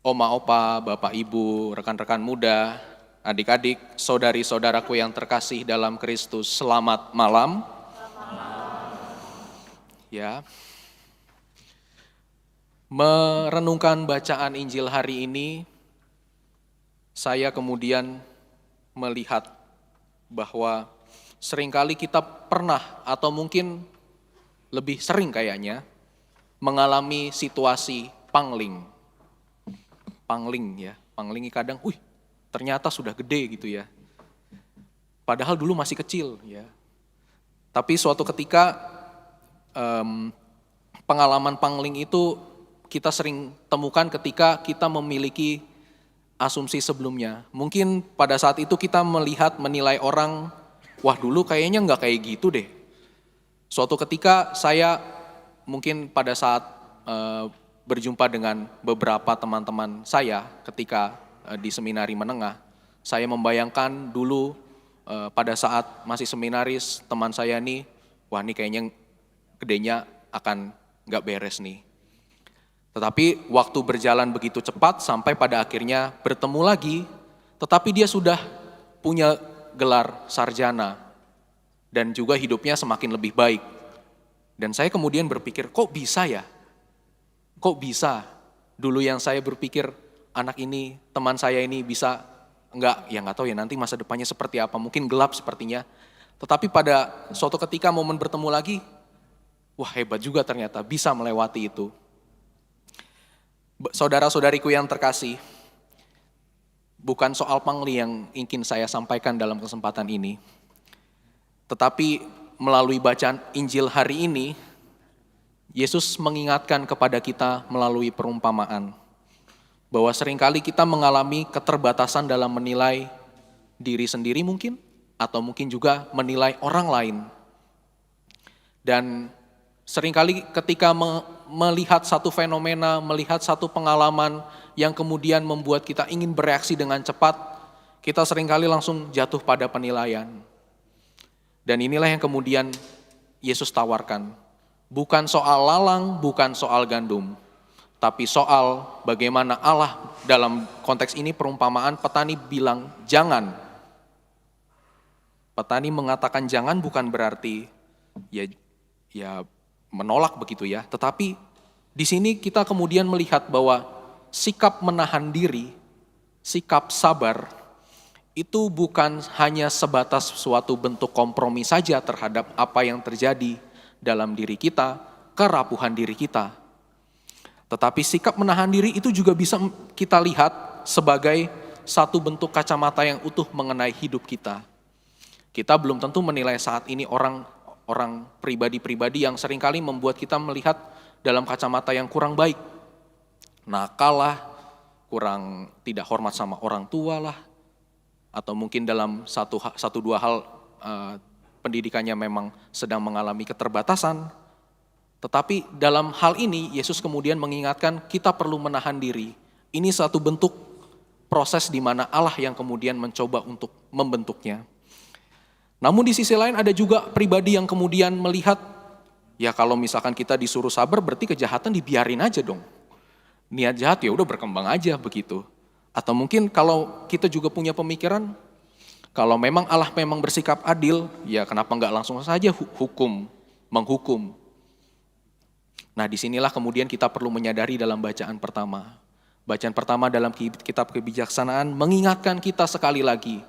Oma, opa, bapak, ibu, rekan-rekan muda, adik-adik, saudari-saudaraku yang terkasih dalam Kristus, selamat malam. Ya, merenungkan bacaan Injil hari ini, saya kemudian melihat bahwa seringkali kita pernah atau mungkin lebih sering kayaknya mengalami situasi pangling. Pangling kadang, ternyata sudah gede gitu ya. Padahal dulu masih kecil ya. Tapi suatu ketika pengalaman pangling itu kita sering temukan ketika kita memiliki asumsi sebelumnya. Mungkin pada saat itu kita menilai orang, wah dulu kayaknya nggak kayak gitu deh. Suatu ketika saya mungkin pada saat berjumpa dengan beberapa teman-teman saya ketika di seminari menengah, saya membayangkan dulu pada saat masih seminaris teman saya nih, wah ini kayaknya gedenya akan nggak beres nih. Tetapi waktu berjalan begitu cepat sampai pada akhirnya bertemu lagi, tetapi dia sudah punya gelar sarjana dan juga hidupnya semakin lebih baik. Dan saya kemudian berpikir, kok bisa ya? Kok bisa? Dulu yang saya berpikir anak ini, teman saya ini bisa nggak tahu ya nanti masa depannya seperti apa, mungkin gelap sepertinya. Tetapi pada suatu ketika momen bertemu lagi, wah hebat juga ternyata bisa melewati itu. Saudara-saudariku yang terkasih, bukan soal pangli yang ingin saya sampaikan dalam kesempatan ini, tetapi melalui bacaan Injil hari ini, Yesus mengingatkan kepada kita melalui perumpamaan, bahwa seringkali kita mengalami keterbatasan dalam menilai diri sendiri mungkin, atau mungkin juga menilai orang lain. Dan seringkali ketika melihat satu fenomena, melihat satu pengalaman yang kemudian membuat kita ingin bereaksi dengan cepat, kita seringkali langsung jatuh pada penilaian. Dan inilah yang kemudian Yesus tawarkan. Bukan soal lalang, bukan soal gandum, tapi soal bagaimana Allah dalam konteks ini perumpamaan petani bilang jangan. Petani mengatakan jangan bukan berarti ya menolak begitu ya, tetapi di sini kita kemudian melihat bahwa sikap menahan diri, sikap sabar itu bukan hanya sebatas suatu bentuk kompromi saja terhadap apa yang terjadi dalam diri kita, kerapuhan diri kita. Tetapi sikap menahan diri itu juga bisa kita lihat sebagai satu bentuk kacamata yang utuh mengenai hidup kita. Kita belum tentu menilai saat ini orang pribadi-pribadi yang seringkali membuat kita melihat dalam kacamata yang kurang baik. Nakal lah, kurang tidak hormat sama orang tua lah, atau mungkin dalam satu dua hal pendidikannya memang sedang mengalami keterbatasan. Tetapi dalam hal ini Yesus kemudian mengingatkan kita perlu menahan diri. Ini satu bentuk proses di mana Allah yang kemudian mencoba untuk membentuknya. Namun di sisi lain ada juga pribadi yang kemudian melihat, ya kalau misalkan kita disuruh sabar berarti kejahatan dibiarin aja dong. Niat jahat ya udah berkembang aja begitu. Atau mungkin kalau kita juga punya pemikiran, kalau memang Allah memang bersikap adil, ya kenapa enggak langsung saja menghukum. Nah disinilah kemudian kita perlu menyadari dalam bacaan pertama. Bacaan pertama dalam kitab kebijaksanaan mengingatkan kita sekali lagi,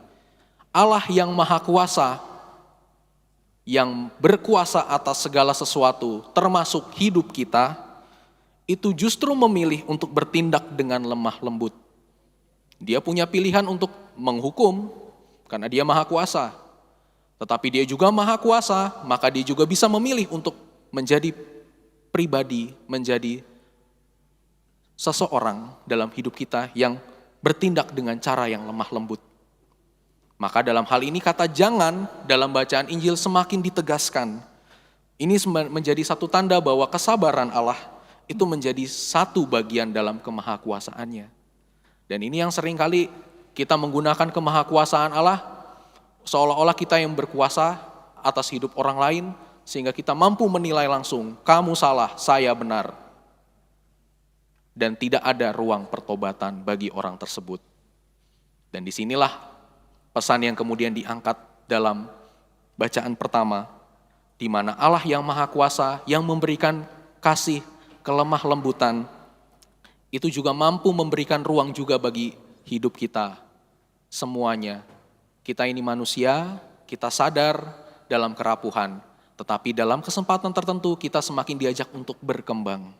Allah yang maha kuasa, yang berkuasa atas segala sesuatu, termasuk hidup kita, itu justru memilih untuk bertindak dengan lemah lembut. Dia punya pilihan untuk menghukum, karena dia maha kuasa. Tetapi dia juga maha kuasa, maka dia juga bisa memilih untuk menjadi pribadi, menjadi seseorang dalam hidup kita yang bertindak dengan cara yang lemah lembut. Maka dalam hal ini kata jangan dalam bacaan Injil semakin ditegaskan. Ini menjadi satu tanda bahwa kesabaran Allah itu menjadi satu bagian dalam kemahakuasaannya. Dan ini yang seringkali kita menggunakan kemahakuasaan Allah seolah-olah kita yang berkuasa atas hidup orang lain, sehingga kita mampu menilai langsung, kamu salah, saya benar. dan tidak ada ruang pertobatan bagi orang tersebut. Dan disinilah pesan yang kemudian diangkat dalam bacaan pertama, di mana Allah yang Maha Kuasa, yang memberikan kasih, kelemah lembutan, itu juga mampu memberikan ruang juga bagi hidup kita semuanya. Kita ini manusia, kita sadar dalam kerapuhan, tetapi dalam kesempatan tertentu kita semakin diajak untuk berkembang.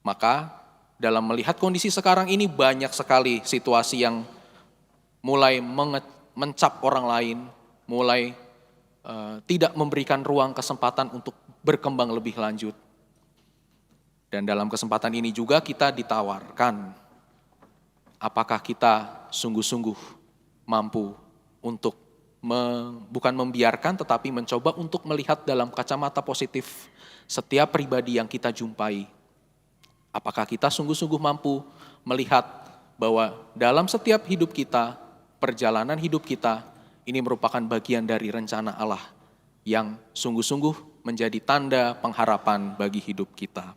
Maka dalam melihat kondisi sekarang ini banyak sekali situasi yang mulai mencap orang lain, mulai tidak memberikan ruang kesempatan untuk berkembang lebih lanjut. Dan dalam kesempatan ini juga kita ditawarkan, apakah kita sungguh-sungguh mampu untuk bukan membiarkan tetapi mencoba untuk melihat dalam kacamata positif setiap pribadi yang kita jumpai. Apakah kita sungguh-sungguh mampu melihat bahwa dalam setiap hidup kita, perjalanan hidup kita, ini merupakan bagian dari rencana Allah yang sungguh-sungguh menjadi tanda pengharapan bagi hidup kita.